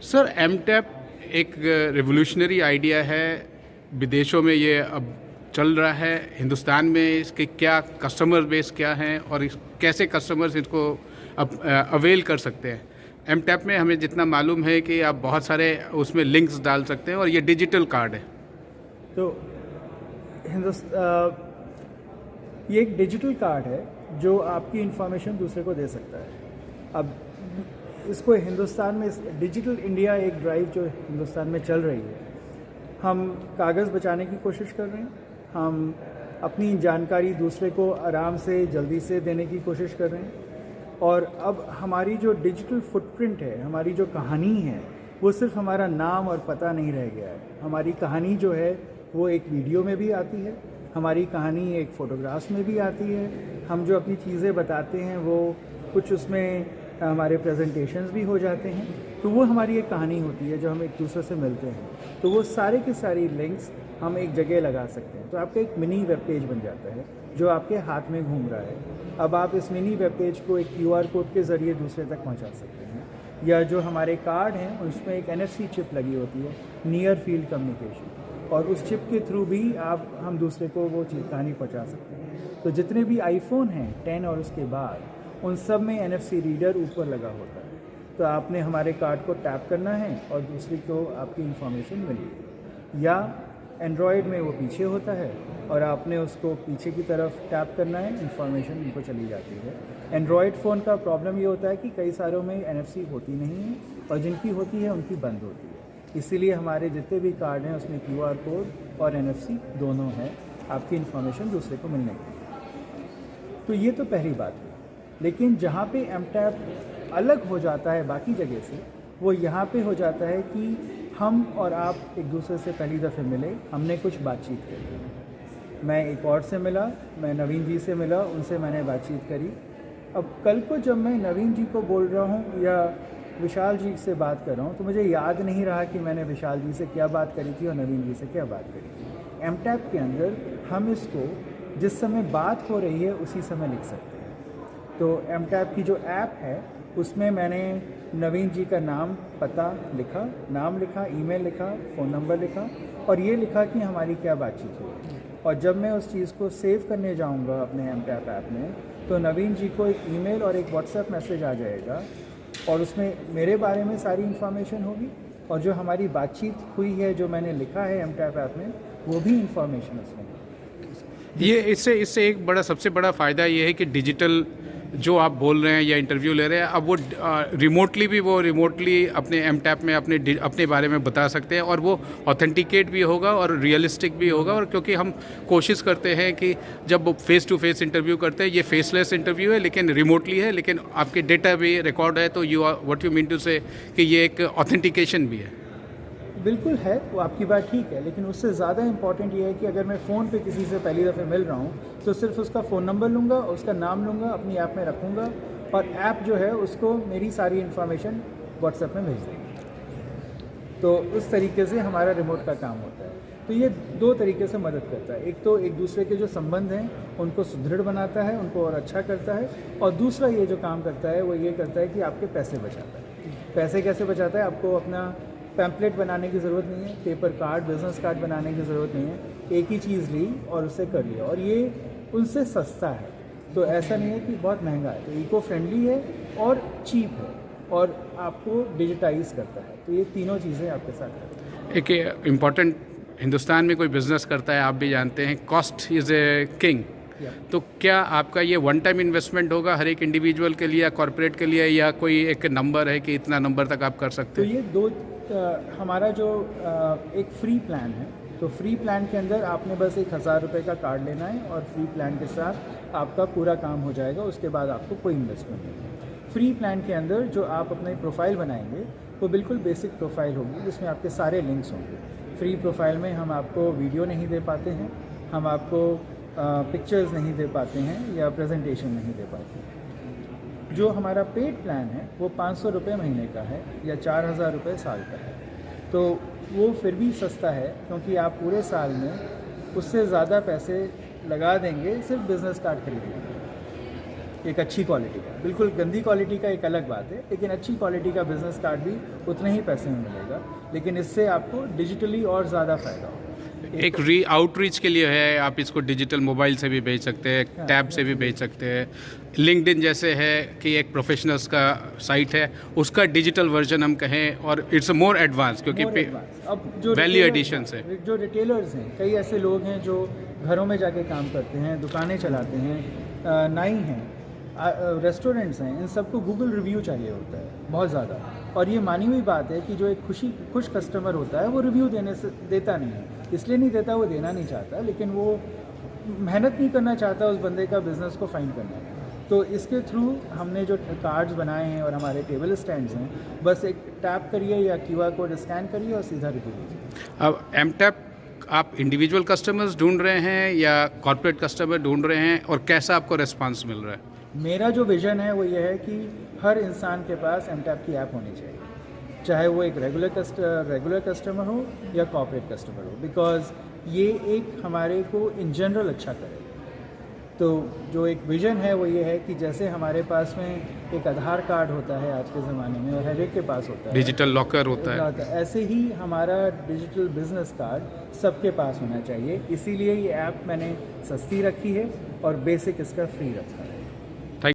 Sir M tap एक revolutionary idea है। विदेशों में ये अब चल रहा है। हिंदुस्तान में इसके क्या कस्टमर बेस क्या हैं और कैसे कस्टमर्स इसको अब अवेल कर सकते हैं। एम टैप में हमें जितना मालूम है कि आप बहुत सारे उसमें लिंक्स डाल सकते हैं और ये डिजिटल कार्ड है। तो ये एक डिजिटल कार्ड है जो आपकी इंफॉर्मेशन दूसरे को दे सकता है। अब इसको हिंदुस्तान में डिजिटल इंडिया एक ड्राइव जो हिंदुस्तान में चल रही है, हम कागज़ बचाने की कोशिश कर रहे हैं। हम अपनी जानकारी दूसरे को आराम से जल्दी से देने की कोशिश कर रहे हैं। और अब हमारी जो डिजिटल फुटप्रिंट है, हमारी जो कहानी है, वो सिर्फ हमारा नाम और पता नहीं रह गया है। हमारी कहानी जो है वो एक वीडियो में भी आती है, हमारी कहानी एक फ़ोटोग्राफ्स में भी आती है। हम जो अपनी चीज़ें बताते हैं वो कुछ उसमें हमारे प्रेजेंटेशंस भी हो जाते हैं। तो वो हमारी एक कहानी होती है जो हम एक दूसरे से मिलते हैं। तो वो सारे के सारी लिंक्स हम एक जगह लगा सकते हैं। तो आपका एक मिनी वेब पेज बन जाता है जो आपके हाथ में घूम रहा है। अब आप इस मिनी वेब पेज को एक QR कोड के ज़रिए दूसरे तक पहुंचा सकते हैं, या जो हमारे कार्ड हैं उसमें एक NFC चिप लगी होती है, नियर फील्ड कम्युनिकेशन, और उस चिप के थ्रू भी हम दूसरे को वो चीज़ कहानी पहुँचा सकते हैं। तो जितने भी आईफोन हैं 10 और उसके बाद, उन सब में NFC रीडर ऊपर लगा होता है। तो आपने हमारे कार्ड को टैप करना है और दूसरे को आपकी इंफॉर्मेशन मिलेगी। या एंड्रॉयड में वो पीछे होता है और आपने उसको पीछे की तरफ टैप करना है, इंफॉर्मेशन उनको चली जाती है। एंड्रॉयड फ़ोन का प्रॉब्लम ये होता है कि कई सारों में NFC होती नहीं है, और जिनकी होती है उनकी बंद होती है। इसीलिए हमारे जितने भी कार्ड हैं उसमें QR कोड और NFC दोनों हैं, आपकी इंफॉर्मेशन दूसरे को मिलने के लिए। तो ये तो पहली बात है। लेकिन जहाँ पे एम टैप अलग हो जाता है बाकी जगह से, वो यहाँ पे हो जाता है कि हम और आप एक दूसरे से पहली दफ़े मिले, हमने कुछ बातचीत करी। मैं एक और से मिला, मैं नवीन जी से मिला, उनसे मैंने बातचीत करी। अब कल को जब मैं नवीन जी को बोल रहा हूँ या विशाल जी से बात कर रहा हूँ, तो मुझे याद नहीं रहा कि मैंने विशाल जी से क्या बात करी थी और नवीन जी से क्या बात करी थी। एम टैप के अंदर हम इसको जिस समय बात हो रही है उसी समय लिख सकते हैं। तो एम टैप की जो ऐप है उसमें मैंने नवीन जी का नाम, पता लिखा, नाम लिखा, ईमेल लिखा, फ़ोन नंबर लिखा, और ये लिखा कि हमारी क्या बातचीत हुई। और जब मैं उस चीज़ को सेव करने जाऊंगा अपने एम टैप ऐप में, तो नवीन जी को एक ईमेल और एक व्हाट्सएप मैसेज आ जाएगा, और उसमें मेरे बारे में सारी इन्फॉर्मेशन होगी, और जो हमारी बातचीत हुई है, जो मैंने लिखा है एम टैप ऐप में, वो भी इन्फॉर्मेशन उसमें है। ये इससे एक बड़ा सबसे बड़ा फ़ायदा ये है कि डिजिटल जो आप बोल रहे हैं या इंटरव्यू ले रहे हैं, अब वो रिमोटली भी वो रिमोटली अपने एम टैप में अपने बारे में बता सकते हैं, और वो ऑथेंटिकेट भी होगा और रियलिस्टिक भी होगा। और क्योंकि हम कोशिश करते हैं कि जब वो फेस टू फेस इंटरव्यू करते हैं, ये फेसलेस इंटरव्यू है लेकिन रिमोटली है, लेकिन आपके डेटा भी रिकॉर्ड है, तो व्हाट यू मीन टू से कि ये एक ऑथेंटिकेशन भी है। बिल्कुल है, वो आपकी बात ठीक है, लेकिन उससे ज़्यादा इम्पॉर्टेंट ये है कि अगर मैं फ़ोन पे किसी से पहली दफ़े मिल रहा हूँ तो सिर्फ उसका फ़ोन नंबर लूँगा, उसका नाम लूँगा, अपनी ऐप में रखूँगा, और ऐप जो है उसको मेरी सारी इन्फॉर्मेशन व्हाट्सएप में भेज देगी। तो उस तरीके से हमारा रिमोट का काम होता है। तो ये दो तरीके से मदद करता है। एक तो एक दूसरे के जो संबंध हैं उनको सुदृढ़ बनाता है, उनको और अच्छा करता है, और दूसरा ये जो काम करता है वो ये करता है कि आपके पैसे बचाता है। पैसे कैसे बचाता है? आपको अपना पैम्पलेट बनाने की ज़रूरत नहीं है, पेपर कार्ड, बिज़नेस कार्ड बनाने की ज़रूरत नहीं है। एक ही चीज़ ली और उससे कर लिया, और ये उनसे सस्ता है। तो ऐसा नहीं है कि बहुत महंगा है। तो इको फ्रेंडली है और चीप है, और आपको डिजिटाइज करता है। तो ये तीनों चीज़ें आपके साथ हैं। एक इम्पॉर्टेंट, हिंदुस्तान में कोई बिज़नेस करता है, आप भी जानते हैं, कॉस्ट इज़ ए किंग। तो क्या आपका ये वन टाइम इन्वेस्टमेंट होगा हर एक इंडिविजुअल के लिए या कॉर्पोरेट के लिए, या कोई एक नंबर है कि इतना नंबर तक आप कर सकते तो हैं? ये दो हमारा जो एक फ्री प्लान है, तो फ्री प्लान के अंदर आपने बस 1000 रुपये का कार्ड लेना है, और फ्री प्लान के साथ आपका पूरा काम हो जाएगा। उसके बाद आपको कोई इन्वेस्टमेंट नहीं है। फ्री प्लान के अंदर जो आप अपनी प्रोफाइल बनाएंगे वो बिल्कुल बेसिक प्रोफाइल होगी, जिसमें आपके सारे लिंक्स होंगे। फ्री प्रोफाइल में हम आपको वीडियो नहीं दे पाते हैं, हम आपको पिक्चर्स नहीं दे पाते हैं, या प्रेजेंटेशन नहीं दे पाते हैं। जो हमारा पेड प्लान है वो 500 रुपये महीने का है, या 4000 रुपये साल का है। तो वो फिर भी सस्ता है, क्योंकि आप पूरे साल में उससे ज़्यादा पैसे लगा देंगे सिर्फ बिज़नेस कार्ड खरीदने में। एक अच्छी क्वालिटी का। बिल्कुल गंदी क्वालिटी का एक अलग बात है, लेकिन अच्छी क्वालिटी का बिजनेस कार्ड भी उतने ही पैसे में मिलेगा, लेकिन इससे आपको डिजिटली और ज़्यादा फ़ायदा होगा। एक आउटरीच के लिए है, आप इसको डिजिटल मोबाइल से भी भेज सकते हैं, टैब से भी भेज सकते हैं। लिंक्डइन जैसे है कि एक प्रोफेशनल्स का साइट है, उसका डिजिटल वर्जन हम कहें, और इट्स मोर एडवांस क्योंकि अब जो वैल्यू retailers एडिशन हैं, से जो रिटेलर्स हैं, कई ऐसे लोग हैं जो घरों में जाके काम करते हैं, दुकानें चलाते हैं, नाई हैं, रेस्टोरेंट्स हैं, इन सबको गूगल रिव्यू चाहिए होता है बहुत ज़्यादा। और ये मानी हुई बात है कि जो एक खुश कस्टमर होता है वो रिव्यू देता नहीं है, इसलिए नहीं देता, वो देना नहीं चाहता, लेकिन वो मेहनत नहीं करना चाहता उस बंदे का बिज़नेस को फाइंड करने में। तो इसके थ्रू हमने जो कार्ड्स बनाए हैं और हमारे टेबल स्टैंड्स हैं, बस एक टैप करिए या QR कोड स्कैन करिए और सीधा रिव्यू लीजिए। अब एमटैप आप इंडिविजुअल कस्टमर्स ढूंढ रहे हैं या कॉर्पोरेट कस्टमर ढूंढ रहे हैं, और कैसा आपको रिस्पांस मिल रहा है? मेरा जो विज़न है वो ये है कि हर इंसान के पास एमटैप की ऐप होनी चाहिए, चाहे वो एक रेगुलर कस्टमर हो या कॉर्पोरेट कस्टमर हो, बिकॉज़ ये एक हमारे को इन जनरल अच्छा करे। तो जो एक विज़न है वो ये है कि जैसे हमारे पास में एक आधार कार्ड होता है आज के ज़माने में और हर एक के पास होता है, डिजिटल लॉकर होता है, ऐसे ही हमारा डिजिटल बिजनेस कार्ड सबके पास होना चाहिए। इसीलिए ये ऐप मैंने सस्ती रखी है और बेसिक इसका फ्री रखा है।